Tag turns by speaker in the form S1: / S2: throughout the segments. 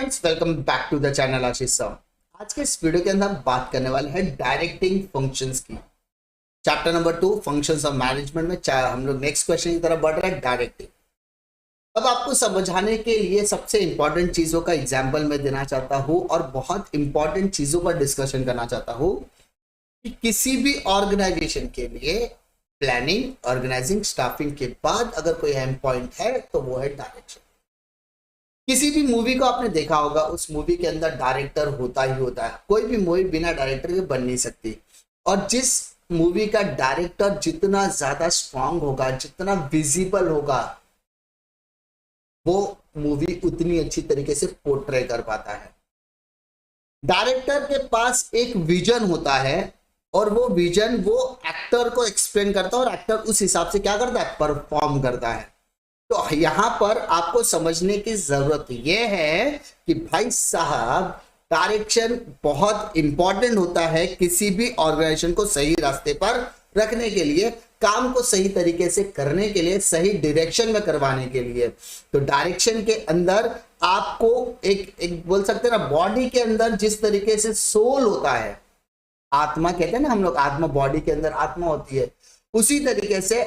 S1: Friends, welcome back to the channel Ashish sir. आज के इस वीडियो के अंदर हम बात करने वाले हैं डायरेक्टिंग फंक्शंस की। Chapter number 2 functions of management में हम लोग नेक्स्ट क्वेश्चन की तरफ बढ़ रहे हैं, डायरेक्टिंग। अब आपको समझाने के लिए सबसे इंपॉर्टेंट चीजों का एग्जाम्पल मैं देना चाहता हूँ और बहुत इंपॉर्टेंट चीजों पर डिस्कशन करना चाहता हूँ कि किसी भी ऑर्गेनाइजेशन के लिए प्लानिंग, ऑर्गेनाइजिंग, स्टाफिंग के बाद अगर कोई अहम पॉइंट है तो वो है डायरेक्शन। किसी भी मूवी को आपने देखा होगा, उस मूवी के अंदर डायरेक्टर होता ही होता है। कोई भी मूवी बिना डायरेक्टर के बन नहीं सकती। और जिस मूवी का डायरेक्टर जितना ज्यादा स्ट्रांग होगा, जितना विजिबल होगा, वो मूवी उतनी अच्छी तरीके से पोर्ट्रे कर पाता है। डायरेक्टर के पास एक विजन होता है और वो विजन वो एक्टर को एक्सप्लेन करता है और एक्टर उस हिसाब से क्या करता है, परफॉर्म करता है। तो यहां पर आपको समझने की जरूरत यह है कि भाई साहब, डायरेक्शन बहुत इंपॉर्टेंट होता है किसी भी ऑर्गेनाइजेशन को सही रास्ते पर रखने के लिए, काम को सही तरीके से करने के लिए, सही डायरेक्शन में करवाने के लिए। तो डायरेक्शन के अंदर आपको एक बोल सकते हैं ना, बॉडी के अंदर जिस तरीके से सोल होता है, आत्मा कहते हैं ना हम लोग, आत्मा, बॉडी के अंदर आत्मा होती है, उसी तरीके से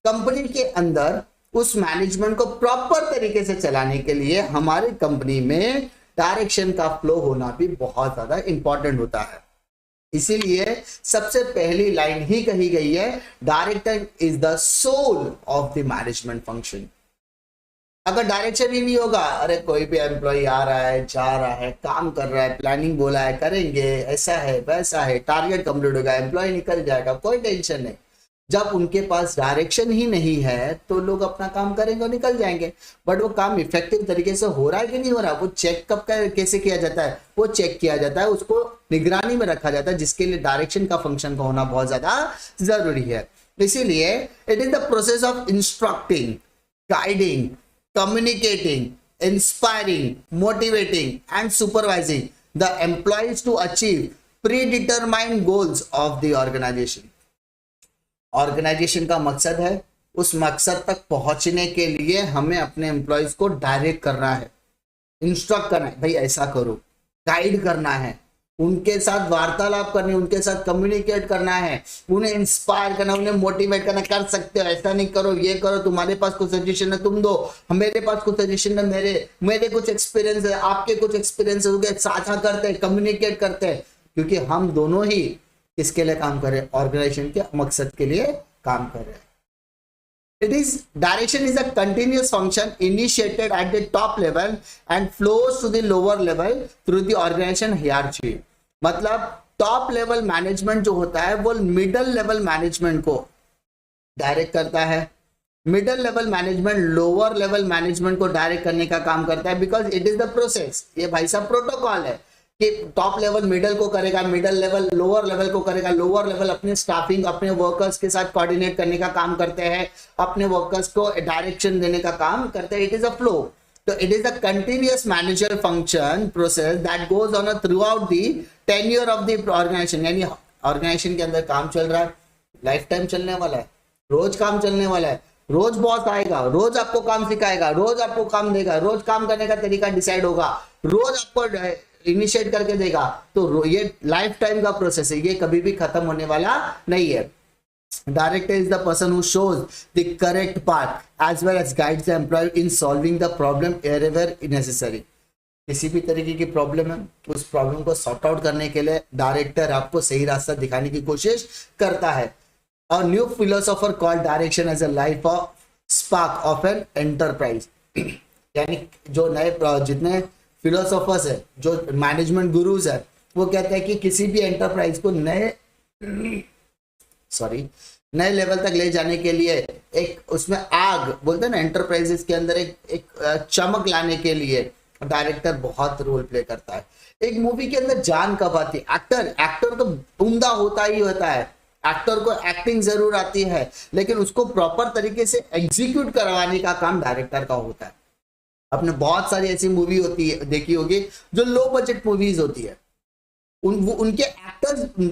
S1: कंपनी के अंदर उस मैनेजमेंट को प्रॉपर तरीके से चलाने के लिए हमारी कंपनी में डायरेक्शन का फ्लो होना भी बहुत ज्यादा इंपॉर्टेंट होता है। इसीलिए सबसे पहली लाइन ही कही गई है, director is the soul of the management function. अगर डायरेक्शन ही नहीं होगा, अरे कोई भी एम्प्लॉय आ रहा है, जा रहा है, काम कर रहा है, प्लानिंग बोला है, करेंगे, ऐसा है, वैसा है, टारगेट कंप्लीट होगा, एम्प्लॉय निकल जाएगा, कोई टेंशन नहीं। जब उनके पास डायरेक्शन ही नहीं है तो लोग अपना काम करेंगे और निकल जाएंगे। बट वो काम इफेक्टिव तरीके से हो रहा है कि नहीं हो रहा, वो चेक कब कैसे किया जाता है, वो चेक किया जाता है, उसको निगरानी में रखा जाता है, जिसके लिए डायरेक्शन का फंक्शन का होना बहुत ज्यादा जरूरी है। इसीलिए it is the process of instructing, guiding, communicating, inspiring, motivating and supervising the employees to achieve predetermined goals of the organisation. Organisation का मकसद है, उस मकसद तक पहुंचने के लिए हमें अपने एम्प्लॉयज को डायरेक्ट करना है, इंस्ट्रक्ट करना है, भाई ऐसा करो, गाइड करना है, उनके साथ वार्तालाप करनी, उनके साथ कम्युनिकेट करना है, उन्हें इंस्पायर करना, उन्हें मोटिवेट करना, कर सकते हो, ऐसा नहीं करो, ये करो, तुम्हारे पास कुछ सजेशन है तुम दो, मेरे पास कुछ सजेशन है, मेरे कुछ एक्सपीरियंस है, आपके कुछ एक्सपीरियंस है, साझा करते हैं, कम्युनिकेट करते हैं, क्योंकि हम दोनों ही किसके लिए काम कर रहे हैं, ऑर्गेनाइजेशन के मकसद के लिए काम कर रहे हैं। It is direction is a continuous function initiated at the top level and flows to the lower level through the organization hierarchy। मतलब टॉप लेवल मैनेजमेंट जो होता है वो मिडल लेवल मैनेजमेंट को डायरेक्ट करता है, middle level management lower level management को direct करने का काम करता है, because it is the process. ये भाई साहब प्रोटोकॉल है कि टॉप लेवल मिडल को करेगा, मिडल लेवल लोअर लेवल को करेगा, लोअर लेवल अपने स्टाफिंग, अपने वर्कर्स के साथ कोऑर्डिनेट करने का काम करते हैं, अपने वर्कर्स को डायरेक्शन देने का काम करते हैं। It is a flow. तो it is a continuous manager function process that goes on throughout the tenure of the organisation. यानी ऑर्गेनाइजेशन के अंदर काम चल रहा है, लाइफ टाइम चलने वाला है, रोज काम चलने वाला है, रोज बॉस आएगा, रोज आपको काम सिखाएगा, रोज आपको काम देगा, रोज काम करने का तरीका डिसाइड होगा, रोज आपको इनिशिएट करके देगा। तो ये लाइफ टाइम का प्रोसेस है, ये कभी भी खत्म होने वाला नहीं है। Director is the person who shows the correct path as well as guides the employee in solving the problem everywhere necessary. किसी भी तरीके की प्रॉब्लम है, उस प्रॉब्लम को सॉर्ट आउट करने के लिए डायरेक्टर आपको सही रास्ता दिखाने की कोशिश करता है। और new philosopher called direction as a life of spark of an enterprise. यानी जो नए जितने फिलोसोफर्स है, जो मैनेजमेंट गुरुज है, वो कहते हैं कि किसी भी एंटरप्राइज को नए लेवल तक ले जाने के लिए एक उसमें आग बोलते हैं ना, एंटरप्राइजेस के अंदर एक चमक लाने के लिए डायरेक्टर बहुत रोल प्ले करता है। एक मूवी के अंदर जान कब आती है, एक्टर तो उम्दा होता ही होता है, एक्टर को एक्टिंग जरूर आती है, लेकिन उसको प्रॉपर तरीके से एग्जीक्यूट करवाने का काम डायरेक्टर का होता है। आपने बहुत सारी ऐसी मूवी होती है, देखी होगी, जो लो बजट मूवीज होती है, उनके एक्टर्स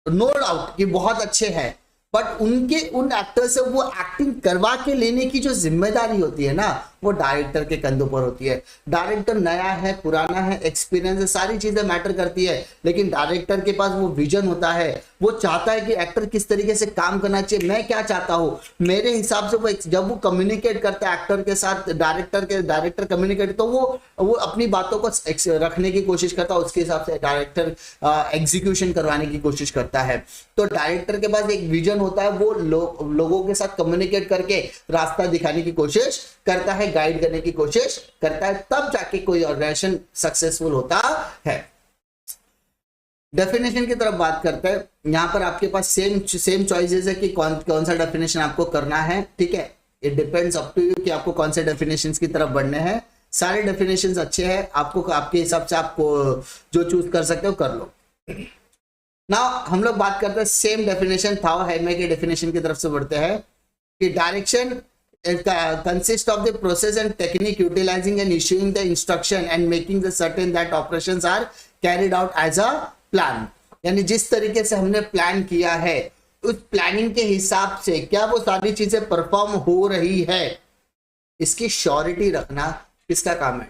S1: नो डाउट कि बहुत अच्छे हैं, बट उन एक्टर से वो एक्टिंग करवा के लेने की जो जिम्मेदारी होती है ना, वो डायरेक्टर के कंधों पर होती है। डायरेक्टर नया है, पुराना है, एक्सपीरियंस है, सारी चीजें मैटर करती है, लेकिन डायरेक्टर के पास वो विजन होता है, वो चाहता है कि एक्टर किस तरीके से काम करना चाहिए, मैं क्या चाहता हूँ मेरे हिसाब से। वो जब वो कम्युनिकेट करता है एक्टर के साथ, डायरेक्टर कम्युनिकेट, तो वो अपनी बातों को रखने की कोशिश करता है, उसके हिसाब से डायरेक्टर एग्जीक्यूशन करवाने की कोशिश करता है। तो डायरेक्टर के पास एक विजन होता है, वो लोगों के साथ कम्युनिकेट करके रास्ता दिखाने की कोशिश करता है, गाइड करने की कोशिश करता है, तब जाके कोई ऑर्गेनाइजेशन सक्सेसफुल होता है। डेफिनेशन की तरफ बात करते हैं। यहां पर आपके पास सेम चॉइसेस है कि कौन सा डेफिनेशन आपको करना है, ठीक है। It depends up to you कि आपको कौन से डेफिनेशंस की तरफ बढ़ने हैं। सारे डेफिनेशंस अच्छे हैं, आपको आपके हिसाब से आपको जो चूज कर सकते हो कर लो। ना हम लोग बात करते हैं सेम डेफिनेशन था हेडमे के डेफिनेशन की तरफ से बढ़ते हैं कि direction consist of the process and technique utilizing and issuing the instruction and making the certain that operations are carried out as a plan। यानी जिस तरीके से हमने प्लान किया है उस प्लानिंग के हिसाब से क्या वो सारी चीजें परफॉर्म हो रही है, इसकी श्योरिटी रखना किसका काम है?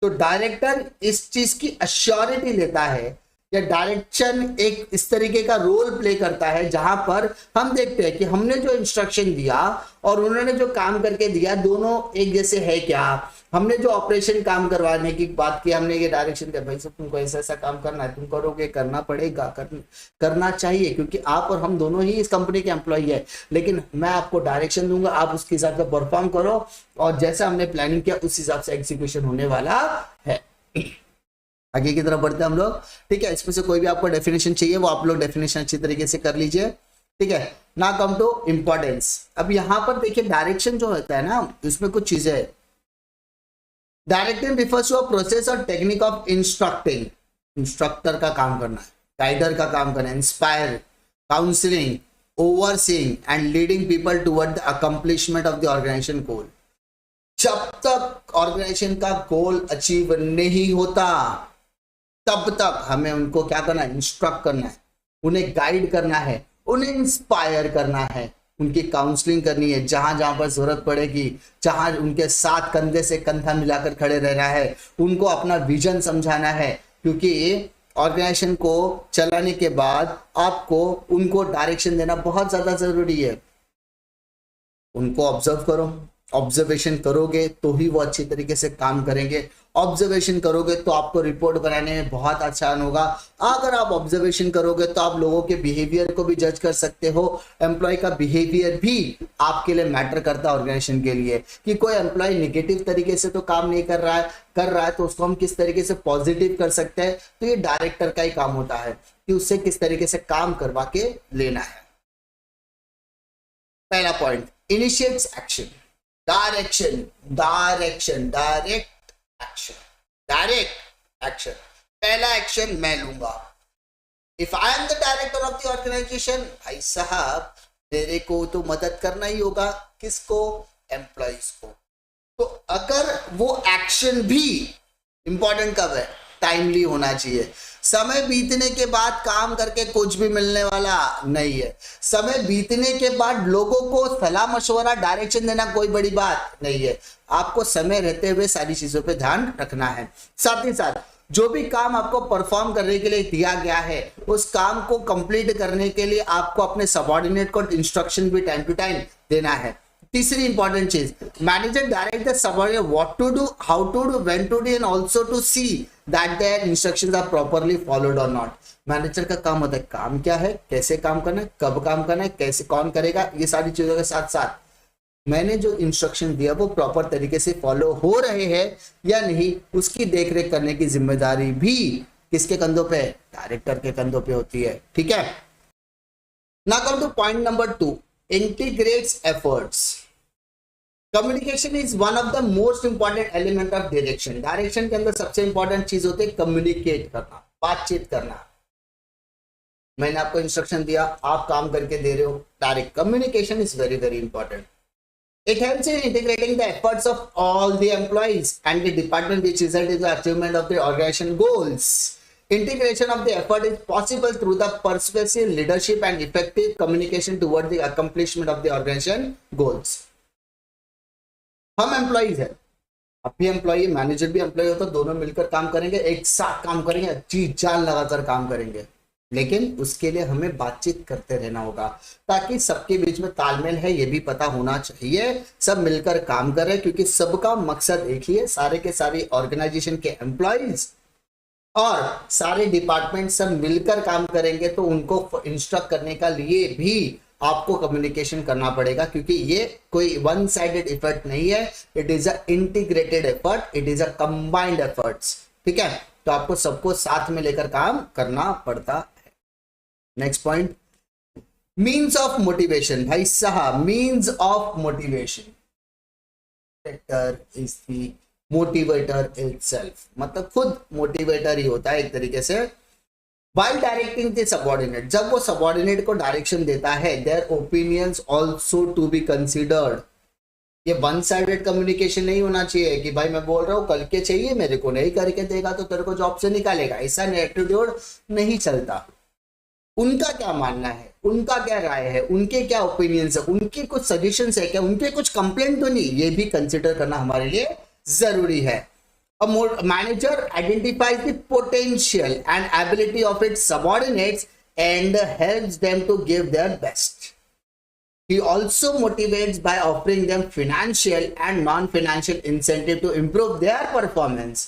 S1: तो डायरेक्टर इस चीज की अश्योरिटी लेता है, या डायरेक्शन एक इस तरीके का रोल प्ले करता है जहां पर हम देखते हैं कि हमने जो इंस्ट्रक्शन दिया और उन्होंने जो काम करके दिया दोनों एक जैसे है क्या। हमने जो ऑपरेशन काम करवाने की बात की, हमने ये डायरेक्शन दिया, भाई साहब तुमको ऐसा ऐसा काम करना है, तुम करोगे, करना पड़ेगा, करना चाहिए, क्योंकि आप और हम दोनों ही इस कंपनी के एम्प्लॉय है, लेकिन मैं आपको डायरेक्शन दूंगा, आप उसके हिसाब से परफॉर्म करो, और जैसा हमने प्लानिंग किया उस हिसाब से एग्जीक्यूशन होने वाला है। आगे की तरफ बढ़ते हैं हम लोग, ठीक है। इसमें से कोई भी आपको डेफिनेशन चाहिए वो आप लोग डेफिनेशन अच्छी तरीके से कर लीजिए, ठीक है ना। Come to importance. अब यहां पर देखिए डायरेक्शन जो होता है ना, उसमें कुछ चीजें है। Directing refers to a process और टेक्निक ऑफ इंस्ट्रक्टिंग। इंस्ट्रक्टर का काम करना है, गाइडर का काम करना है, inspire, counselling, overseeing and leading people toward the accomplishment of the organisation goal. जब तक ऑर्गेनाइजेशन का गोल अचीव नहीं होता तब तक हमें उनको क्या करना है? इंस्ट्रक्ट करना है, उन्हें गाइड करना है, उन्हें इंस्पायर करना है, उनकी काउंसलिंग करनी है जहां जहां पर जरूरत पड़ेगी, जहां उनके साथ कंधे से कंधा मिलाकर खड़े रहना है, उनको अपना विजन समझाना है, क्योंकि ऑर्गेनाइजेशन को चलाने के बाद आपको उनको डायरेक्शन देना बहुत ज्यादा जरूरी है। उनको ऑब्जर्व करो, ऑब्जर्वेशन करोगे तो ही वो अच्छी तरीके से काम करेंगे, ऑब्जर्वेशन करोगे तो आपको रिपोर्ट बनाने में बहुत आसान होगा। अगर आप ऑब्जर्वेशन करोगे तो आप लोगों के बिहेवियर को भी जज कर सकते हो। एम्प्लॉय का बिहेवियर भी आपके लिए मैटर करता है ऑर्गेनाइजेशन के लिए, कि कोई एम्प्लॉय नेगेटिव तरीके से तो काम नहीं कर रहा है तो उसको हम किस तरीके से पॉजिटिव कर सकते हैं। तो ये डायरेक्टर का ही काम होता है कि उससे किस तरीके से काम करवा के लेना है। पहला point, initiates action. Direct action. पहला एक्शन मैं लूंगा। If I am the director of the organisation, भाई साहब मेरे को तो मदद करना ही होगा, किसको? एम्प्लॉइज को। तो अगर वो एक्शन भी इंपॉर्टेंट कब है? टाइमली होना चाहिए। समय बीतने के बाद काम करके कुछ भी मिलने वाला नहीं है। समय बीतने के बाद लोगों को सलाह मशवरा डायरेक्शन देना कोई बड़ी बात नहीं है। आपको समय रहते हुए सारी चीजों पे ध्यान रखना है। साथ ही साथ जो भी काम आपको परफॉर्म करने के लिए दिया गया है उस काम को कंप्लीट करने के लिए आपको अपने सबऑर्डिनेट को इंस्ट्रक्शन भी टाइम टू टाइम देना है। तीसरी इंपॉर्टेंट चीज, manager direct the subordinate what to do, how to do, when to do and also to see that their instructions are properly followed or not. Manager का काम होता है काम क्या है, कैसे काम करना है, कब काम करना है, कैसे कौन करेगा, ये सारी चीजों के साथ साथ मैंने जो इंस्ट्रक्शन दिया वो प्रॉपर तरीके से फॉलो हो रहे हैं या नहीं, उसकी देखरेख करने की जिम्मेदारी भी किसके कंधों पे? डायरेक्टर के कंधों पे होती है। ठीक है। Now come two point number 2, integrates efforts. Communication is one of the most important element of direction. Direction के अंदर सबसे इंपॉर्टेंट चीज होती है कम्युनिकेट करना, बातचीत करना। मैंने आपको इंस्ट्रक्शन दिया, आप काम करके दे रहे हो, direct communication is very very important. It helps in integrating the efforts of all the employees and the department which result in the achievement of the organization goals. Integration of the effort is possible through the persuasive leadership and effective communication toward the accomplishment of the organization goals. हम employees है, आप भी employ, manager भी employ होता, दोनों मिलकर काम करेंगे, एक साथ काम करेंगे, जी जान लगातार काम करेंगे, लेकिन उसके लिए हमें बातचीत करते रहना होगा ताकि सबके बीच में तालमेल है ये भी पता होना चाहिए, सब मिलकर काम करें, क्योंकि सबका मकसद एक ही है, सारे के सारे ऑर्गेनाइजेशन के एम्प्लॉइज और सारे डिपार्टमेंट सब मिलकर काम करेंगे, तो उनको इंस्ट्रक्ट करने का लिए भी आपको कम्युनिकेशन करना पड़ेगा, क्योंकि ये कोई वन साइडेड एफर्ट नहीं है, it is a integrated effort, it is a combined efforts, ठीक है। तो आपको सबको साथ में लेकर काम करना पड़ता है। Next point, means of motivation. भाई साहब, means of motivation, is the motivator itself, मतलब खुद मोटिवेटर ही होता है एक तरीके से। While directing the subordinate, जब वो सबॉर्डिनेट को डायरेक्शन देता है, their opinions also to be considered। ये वन साइडेड कम्युनिकेशन नहीं होना चाहिए कि भाई मैं बोल रहा हूँ कल के चाहिए मेरे को, नहीं करके देगा तो तेरे को जॉब से निकालेगा, ऐसा एटीट्यूड नहीं चलता। उनका क्या मानना है, उनका क्या राय है, उनके क्या ओपिनियंस है, उनके कुछ सजेशंस है क्या, उनके कुछ कंप्लेंट तो नहीं, ये भी कंसिडर करना हमारे लिए जरूरी है। A manager identifies the potential and ability of its subordinates and helps them to give their best. He also motivates by offering them financial and non-financial incentive to improve their performance.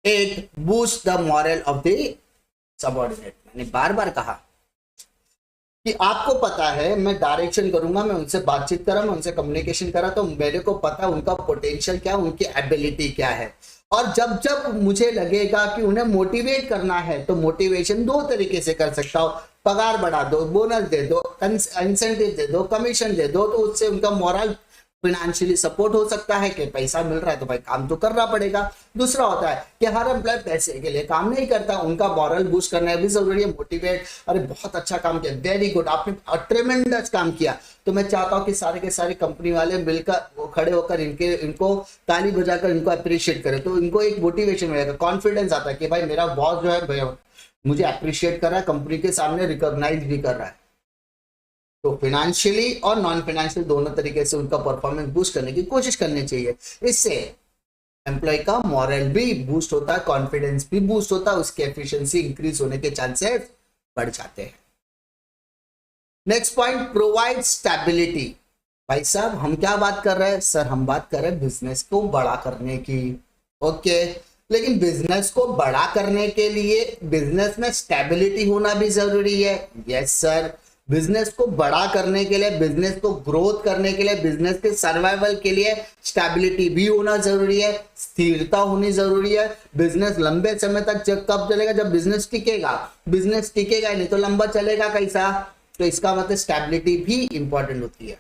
S1: It boosts the morale of the subordinate. मैंने बार बार कहा कि आपको पता है मैं direction करूंगा, मैं उनसे बातचीत करा, मैं उनसे कम्युनिकेशन करा, तो मेरे को पता है उनका पोटेंशियल क्या, उनकी एबिलिटी क्या है, और जब जब मुझे लगेगा कि उन्हें मोटिवेट करना है तो मोटिवेशन दो तरीके से कर सकता हूं, पगार बढ़ा दो, बोनस दे दो, इंसेंटिव दे दो, कमीशन दे दो, तो उससे उनका मोरल फाइनेंशियली सपोर्ट हो सकता है कि पैसा मिल रहा है तो भाई काम तो करना पड़ेगा। दूसरा होता है कि हर एम्प्लॉय पैसे के लिए काम नहीं करता, उनका मॉरल बूस्ट करना भी जरूरी है, मोटिवेट, अरे बहुत अच्छा काम किया, वेरी गुड, आपने ट्रेमेंडस काम किया, तो मैं चाहता हूं कि सारे के सारे कंपनी वाले मिलकर खड़े होकर इनको ताली बजाकर इनको अप्रिशिएट करें, तो इनको एक मोटिवेशन मिलेगा, कॉन्फिडेंस आता है कि भाई मेरा बॉस जो है मुझे अप्रिशिएट कर रहा है, कंपनी के सामने रिकॉग्नाइज भी कर रहा है। तो फाइनेंशियली और नॉन फाइनेंशियल दोनों तरीके से उनका परफॉर्मेंस बूस्ट करने की कोशिश करनी चाहिए, इससे एम्प्लॉय का मॉरल भी बूस्ट होता है, कॉन्फिडेंस भी बूस्ट होता है, उसकी एफिशिएंसी इंक्रीज होने के चांसेस बढ़ जाते हैं। Next point, provide stability. भाई साहब हम क्या बात कर रहे हैं सर, हम बात कर रहे हैं बिजनेस को बड़ा करने की, ओके, लेकिन बिजनेस को बड़ा करने के लिए बिजनेस में स्टेबिलिटी होना भी जरूरी है। यस सर, बिजनेस को बड़ा करने के लिए, बिजनेस को ग्रोथ करने के लिए, बिजनेस के सर्वाइवल के लिए स्टेबिलिटी भी होना जरूरी है, स्थिरता होनी जरूरी है। बिजनेस लंबे समय तक कब चलेगा, जब बिजनेस टिकेगा, बिजनेस टिकेगा नहीं तो लंबा चलेगा कैसा, तो इसका मतलब स्टेबिलिटी भी इंपॉर्टेंट होती है।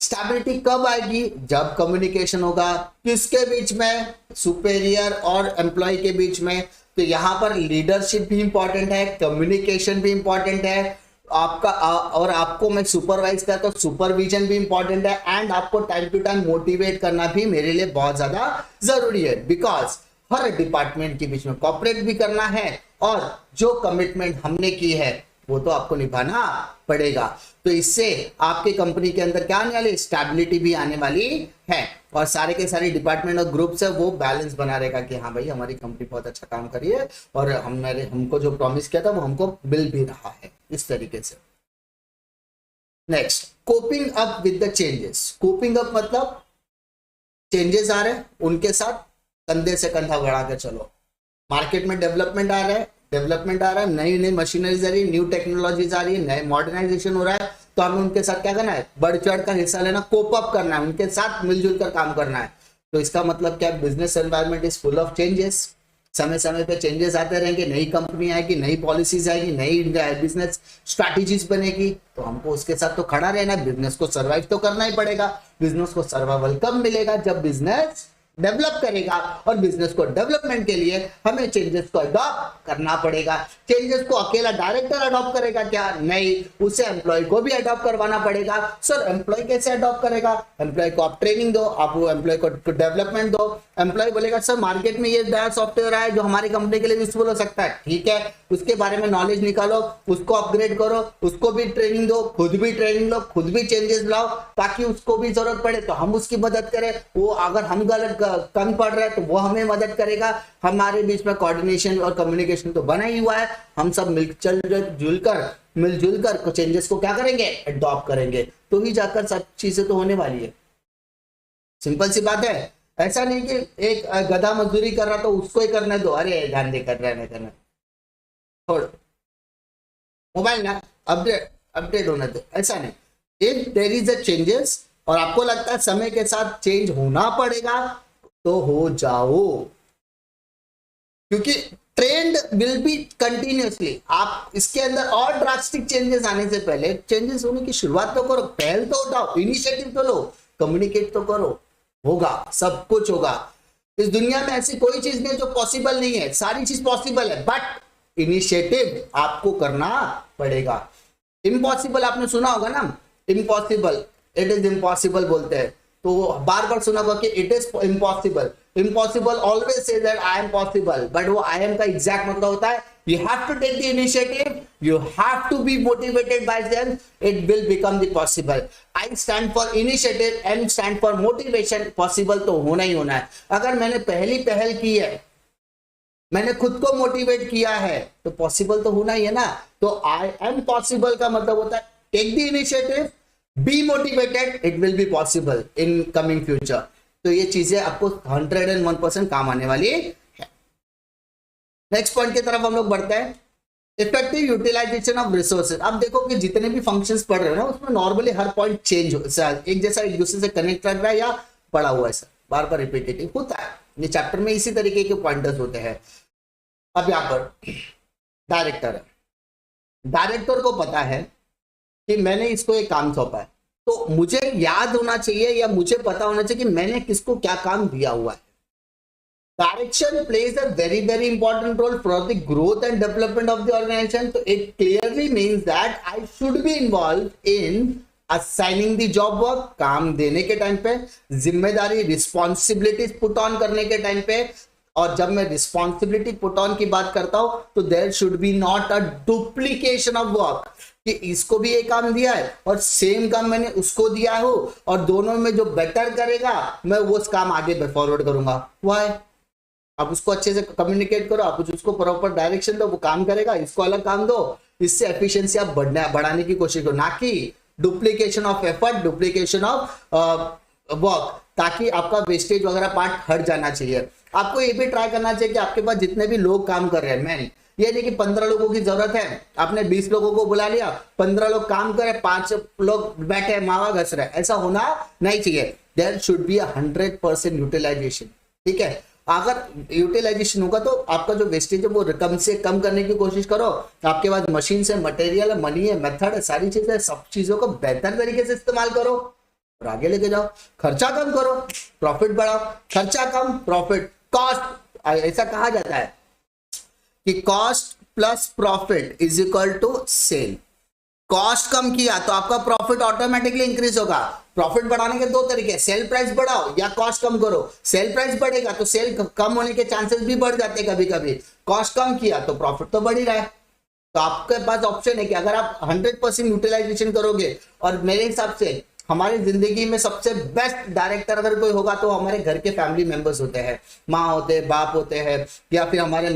S1: स्टेबिलिटी कब आएगी, जब कम्युनिकेशन होगा, किसके बीच में, सुपेरियर और एम्प्लॉय के बीच में, तो यहां पर लीडरशिप भी इंपॉर्टेंट है, कम्युनिकेशन भी इंपॉर्टेंट है आपका, और आपको मैं सुपरवाइज करता तो सुपरविजन भी इंपॉर्टेंट है, एंड आपको टाइम टू टाइम मोटिवेट करना भी मेरे लिए बहुत ज्यादा जरूरी है, बिकॉज हर डिपार्टमेंट के बीच में कॉपरेट भी करना है, और जो कमिटमेंट हमने की है वो तो आपको निभाना पड़ेगा। तो इससे आपके कंपनी के अंदर क्या आने वाली, स्टेबिलिटी भी आने वाली है, और सारे के सारे डिपार्टमेंट और ग्रुप से वो बैलेंस बना रहेगा कि हाँ भाई हमारी कंपनी बहुत अच्छा काम करी है और हमको जो प्रॉमिस किया था वो हमको मिल भी रहा है, इस तरीके से। Next, coping up with the changes. Coping up मतलब चेंजेस आ रहे हैं उनके साथ कंधे से कंधा बढ़ा के चलो, मार्केट में डेवलपमेंट आ रहा है, नई नई मशीनरीज आ रही है, न्यू टेक्नोलॉजीज आ रही है, नए मॉडर्नाइजेशन हो रहा है, तो हमें उनके साथ क्या करना है, बढ़ चढ़ कर हिस्सा लेना, कोप अप करना है, उनके साथ मिलजुल कर काम करना है। तो इसका मतलब क्या, business environment is full of changes, समय समय पे चेंजेस आते रहेंगे, नई कंपनी आएगी, नई पॉलिसीज आएगी, नई बिजनेस स्ट्रैटेजीज बनेगी, तो हमको उसके साथ तो खड़ा रहना है, बिजनेस को सर्वाइव तो करना ही पड़ेगा। बिजनेस को सर्वाइवल कब मिलेगा, जब बिजनेस डेवलप करेगा, और बिजनेस को डेवलपमेंट के लिए हमें चेंजेस को अडॉप्ट करना पड़ेगा। चेंजेस को अकेला डायरेक्टर अडॉप्ट करेगा क्या, नहीं, उसे एम्प्लॉय को भी अडॉप्ट करवाना पड़ेगा। सर एम्प्लॉय कैसे अडॉप्ट करेगा, एम्प्लॉय को आप ट्रेनिंग दो, आप वो एम्प्लॉय को डेवलपमेंट दो, एम्प्लॉय बोलेगा सर मार्केट में ये नया सॉफ्टवेयर आया जो हमारी कंपनी के लिए यूजफुल हो सकता है, ठीक है, उसके बारे में नॉलेज निकालो, उसको अपग्रेड करो, उसको भी ट्रेनिंग दो, खुद भी ट्रेनिंग लो, खुद भी चेंजेस लाओ, ताकि उसको भी जरूरत पड़े तो हम उसकी मदद करें, वो अगर हम गलत कम पड़ रहे हैं तो वो हमें मदद करेगा। हमारे बीच में कोऑर्डिनेशन और कम्युनिकेशन तो बना ही हुआ है, हम सब मिलजुल कर चेंजेस को क्या करेंगे, अडॉप्ट करेंगे, तो ही जाकर सब चीजें तो होने वाली है। सिंपल सी बात है। ऐसा नहीं कि एक गधा मजदूरी कर रहा तो उसको ही करने दो, अरे ध्यान दे कर रहा है नहीं करना, छोड़, मोबाइल ना अपडेट होने दो, ऐसा नहीं। If there is a changes और आपको लगता है समय के साथ चेंज होना पड़ेगा तो हो जाओ, क्योंकि ट्रेंड विल बी कंटिन्यूअसली। आप इसके अंदर और ड्रास्टिक चेंजेस आने से पहले चेंजेस होने की शुरुआत तो करो, पहल तो उठाओ, इनिशिएटिव तो लो, कम्युनिकेट तो करो, होगा, सब कुछ होगा। इस दुनिया में ऐसी कोई चीज नहीं जो पॉसिबल नहीं है, सारी चीज पॉसिबल है, बट इनिशिएटिव आपको करना पड़ेगा। इम्पॉसिबल आपने सुना होगा ना, इम्पॉसिबल, इट इज इम्पॉसिबल बोलते हैं, तो बार बार सुना होगा कि it is impossible. Impossible always say that I am possible, but वो आई एम का एग्जैक्ट मतलब होता है you have to take the initiative, you have to be motivated by them, it will become the possible. I stand for initiative and stand for motivation, possible तो होना ही होना है। अगर मैंने पहली पहल की है, मैंने खुद को मोटिवेट किया है, तो पॉसिबल तो होना ही है ना। तो आई एम पॉसिबल का मतलब होता है take the initiative, be motivated, it will be possible in coming future. तो ये चीजें आपको 101% काम आने वाली है। नेक्स्ट पॉइंट की तरफ हम लोग बढ़ते हैं, इफेक्टिव यूटिलाइजेशन ऑफ रिसोर्सेज। अब देखो कि जितने भी फंक्शंस पढ़ रहे हो ना, उसमें नॉर्मली हर पॉइंट चेंज हो, एक जैसा एक दूसरे से कनेक्ट कर रहा है या पड़ा हुआ है, सर बार बार रिपीटेटिव होता है। ये चैप्टर में इसी तरीके के पॉइंटर्स होते हैं। अब यहाँ पर डायरेक्टर है, डायरेक्टर को पता है कि मैंने इसको एक काम सौंपा है, तो मुझे याद होना चाहिए या मुझे पता होना चाहिए कि मैंने किसको क्या काम दिया हुआ है। Direction plays a very important role for the growth and development of the organization. So it clearly means that I should be involved in assigning the job work, काम देने के टाइम पे, जिम्मेदारी रिस्पॉन्सिबिलिटीज पुट ऑन करने के time पे। और जब मैं रिस्पॉन्सिबिलिटी पुट ऑन की बात करता हूं तो there should be not a duplication of work, कि इसको भी एक काम दिया है और सेम काम मैंने उसको दिया हो और दोनों में जो बेटर करेगा मैं वो काम आगे फॉरवर्ड करूंगा। व्हाई? आप उसको अच्छे से कम्युनिकेट करो, आप उसको प्रॉपर डायरेक्शन दो, वो काम करेगा, इसको अलग काम दो, इससे एफिशिएंसी आप बढ़ाने की कोशिश करो, ना कि duplication of effort, duplication of work, ताकि आपका वेस्टेज वगैरह पार्ट हट जाना चाहिए। आपको ये भी ट्राई करना चाहिए कि आपके पास जितने भी लोग काम कर रहे हैं, मैन ये नहीं कि 15 लोगों की जरूरत है, आपने 20 लोगों को बुला लिया, 15 लोग काम करे, 5 लोग बैठे मावा घस रहे, ऐसा होना नहीं चाहिए। There should be 100% utilisation. ठीक है, अगर यूटिलाइजेशन होगा तो आपका जो वेस्टेज है वो कम से कम करने की कोशिश करो। आपके पास मशीन है, मटेरियल है, मनी है, मेथड है, सारी चीजें, सब चीजों को बेहतर तरीके से इस्तेमाल करो और आगे लेके जाओ। खर्चा कम करो, प्रॉफिट बढ़ाओ, खर्चा कम प्रॉफिट, कॉस्ट, ऐसा कहा जाता है कि cost plus profit is equal to sell. Cost कम किया तो आपका प्रॉफिट ऑटोमेटिकली इंक्रीज होगा। प्रॉफिट बढ़ाने के दो तरीके, सेल प्राइस बढ़ाओ या कॉस्ट कम करो। सेल प्राइस बढ़ेगा तो सेल कम होने के चांसेस भी बढ़ जाते हैं कभी कभी, कॉस्ट कम किया तो प्रॉफिट तो बढ़ ही रहा है। तो आपके पास ऑप्शन है कि अगर आप 100% यूटिलाइजेशन करोगे, और मेरे हिसाब से हमारी जिंदगी में सबसे बेस्ट डायरेक्टर अगर कोई होगा तो हमारे घर के फैमिली मेंबर्स होते हैं, माँ होते हैं, बाप होते हैं, या फिर हमारे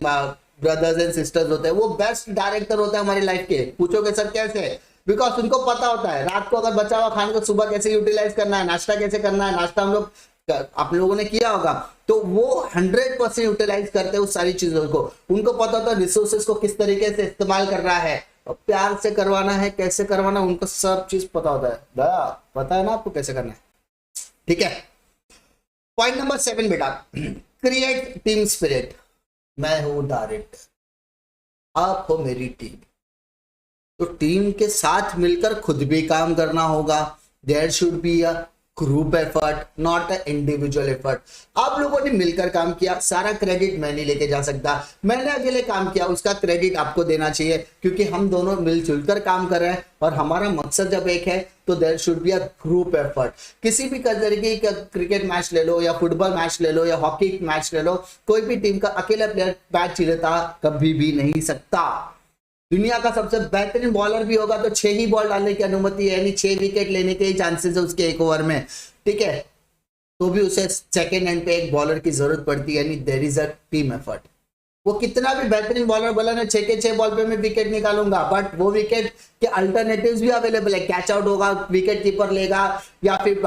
S1: ब्रदर्स एंड सिस्टर्स होते हैं, वो बेस्ट डायरेक्टर होते हैं हमारी लाइफ के। पूछोगे सर कैसे? बिकॉज उनको पता होता है रात को अगर बचा हुआ खाने को सुबह कैसे यूटिलाइज करना है, नाश्ता कैसे करना है, नाश्ता हम लोग आप लोगों ने किया होगा, तो वो 100% यूटिलाइज करते हैं उस सारी चीजों को। उनको पता होता है रिसोर्सेज को किस तरीके से इस्तेमाल कर रहा है, और प्यार से करवाना है, कैसे करवाना है, उनको सब चीज पता होता है। दया पता है ना आपको कैसे करना है। ठीक है, पॉइंट नंबर 7 बेटा, क्रिएट टीम स्पिरिट। मैं हूं डायरेक्टर, आप हो मेरी टीम, तो टीम के साथ मिलकर खुद भी काम करना होगा। There should be a group effort, not a individual effort. आप लोगों ने मिलकर काम किया, सारा क्रेडिट मैं नहीं लेके जा सकता। मैंने अकेले काम किया, उसका क्रेडिट आपको देना चाहिए, क्योंकि हम दोनों मिलजुल कर काम कर रहे हैं और हमारा मकसद जब एक है तो there should be a group effort. किसी भी तरीके का क्रिकेट मैच ले लो या फुटबॉल मैच ले लो या हॉकी मैच ले लो, कोई भी टीम का अकेला प्लेयर मैच जीता कभी भी नहीं सकता। दुनिया का सबसे बेहतरीन बॉलर भी होगा तो 6 ही बॉल डालने की अनुमति है, यानी 6 विकेट लेने के ही चांसेस है उसके एक ओवर में, ठीक है, तो भी उसे सेकेंड एंड पे एक बॉलर की जरूरत पड़ती है, यानी there is a team effort. वो कितना भी बेहतरीन बॉलर बोला ना 6 के 6 बॉल पे मैं विकेट निकालूंगा, बट वो विकेट के अल्टरनेटिव्स भी अवेलेबल है। कैच आउट होगा, विकेट कीपर लेगा, या फिर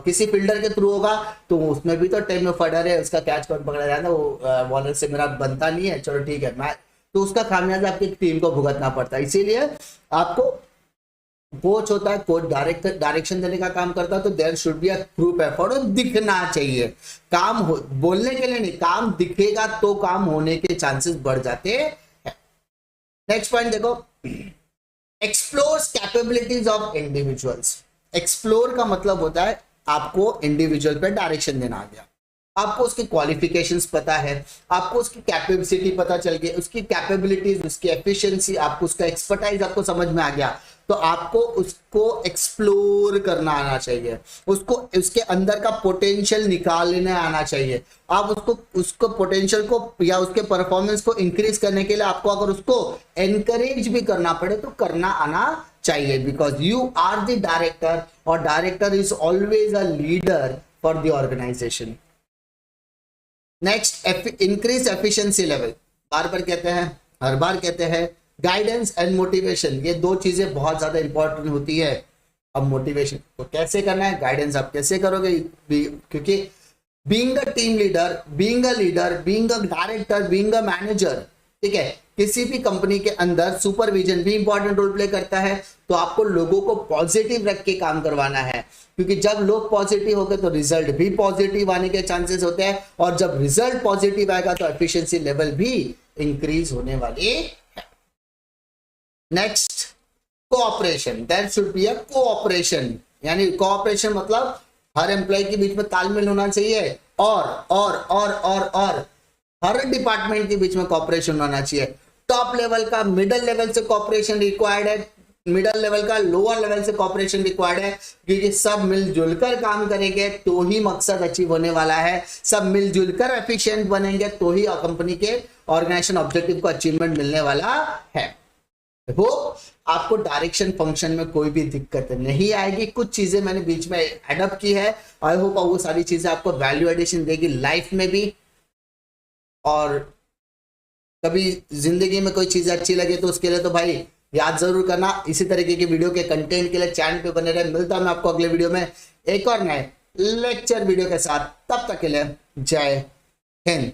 S1: किसी फील्डर के थ्रू होगा, तो उसमें भी तो टीम एफर्ट है। उसका कैच कौन पकड़ा जाए ना, वो बॉलर से मेरा बनता नहीं है, चलो ठीक है, मैं तो उसका खामियाजा आपकी टीम को भुगतना पड़ता है। इसीलिए आपको कोच होता है, कोच डायरेक्शन देने का काम करता है, तो there should be a group effort और दिखना चाहिए। काम हो बोलने के लिए नहीं, काम दिखेगा तो काम होने के चांसेस बढ़ जाते हैं। नेक्स्ट पॉइंट देखो, explores capabilities of individuals. Explore का मतलब होता है आपको इंडिविजुअल पे डायरेक्शन देना आ गया, आपको उसकी क्वालिफिकेशंस पता है, आपको उसकी कैपेबिलिटी पता चल गई, उसकी कैपेबिलिटीज, उसकी एफिशिएंसी, आपको उसका एक्सपर्टाइज आपको समझ में आ गया, तो आपको उसको एक्सप्लोर करना आना चाहिए, उसको उसके अंदर का पोटेंशियल निकालने आना चाहिए। आप उसको पोटेंशियल को या उसके परफॉर्मेंस को इंक्रीज करने के लिए आपको अगर उसको एनकरेज भी करना पड़े तो करना आना चाहिए, because you are the director और director is always a leader for the organisation. Next, increase efficiency level. बार बार कहते हैं, हर बार कहते हैं, गाइडेंस एंड मोटिवेशन, ये दो चीजें बहुत ज्यादा इंपॉर्टेंट होती है। अब मोटिवेशन को कैसे करना है, गाइडेंस आप कैसे करोगे, क्योंकि being a team leader, being a leader, being a director, being a manager, ठीक है, किसी भी कंपनी के अंदर सुपरविजन भी इंपॉर्टेंट रोल प्ले करता है। तो आपको लोगों को पॉजिटिव रख के काम करवाना है, क्योंकि जब लोग पॉजिटिव हो गए तो रिजल्ट भी पॉजिटिव आने के चांसेस होते हैं, और जब रिजल्ट पॉजिटिव आएगा तो एफिशिएंसी लेवल भी इंक्रीज होने वाली है। Next, cooperation. There should be a cooperation, यानी कोऑपरेशन मतलब हर एम्प्लॉय के बीच में तालमेल होना चाहिए, और हर डिपार्टमेंट के बीच में कोऑपरेशन होना चाहिए। टॉप लेवल का मिडिल लेवल से कोऑपरेशन रिक्वायर्ड है, मिडिल लेवल का लोअर लेवल से कोऑपरेशन रिक्वायर्ड है, क्योंकि सब मिलजुल कर काम करेंगे तो ही मकसद अचीव होने वाला है। सब मिलजुल कर एफिशिएंट बनेंगे तो ही कंपनी के ऑर्गेनाइजेशन ऑब्जेक्टिव को अचीवमेंट मिलने वाला है। वो आपको डायरेक्शन फंक्शन में कोई भी दिक्कत नहीं आएगी। कुछ चीजें मैंने बीच में एडअप की है, आई होप वो सारी चीजें आपको वैल्यू एडिशन देगी लाइफ में भी, और कभी जिंदगी में कोई चीज अच्छी लगे तो उसके लिए तो भाई याद जरूर करना। इसी तरीके की वीडियो के कंटेंट के लिए चैनल पे बने रहे। मिलता हूं मैं आपको अगले वीडियो में एक और नए लेक्चर वीडियो के साथ, तब तक के लिए जय हिंद।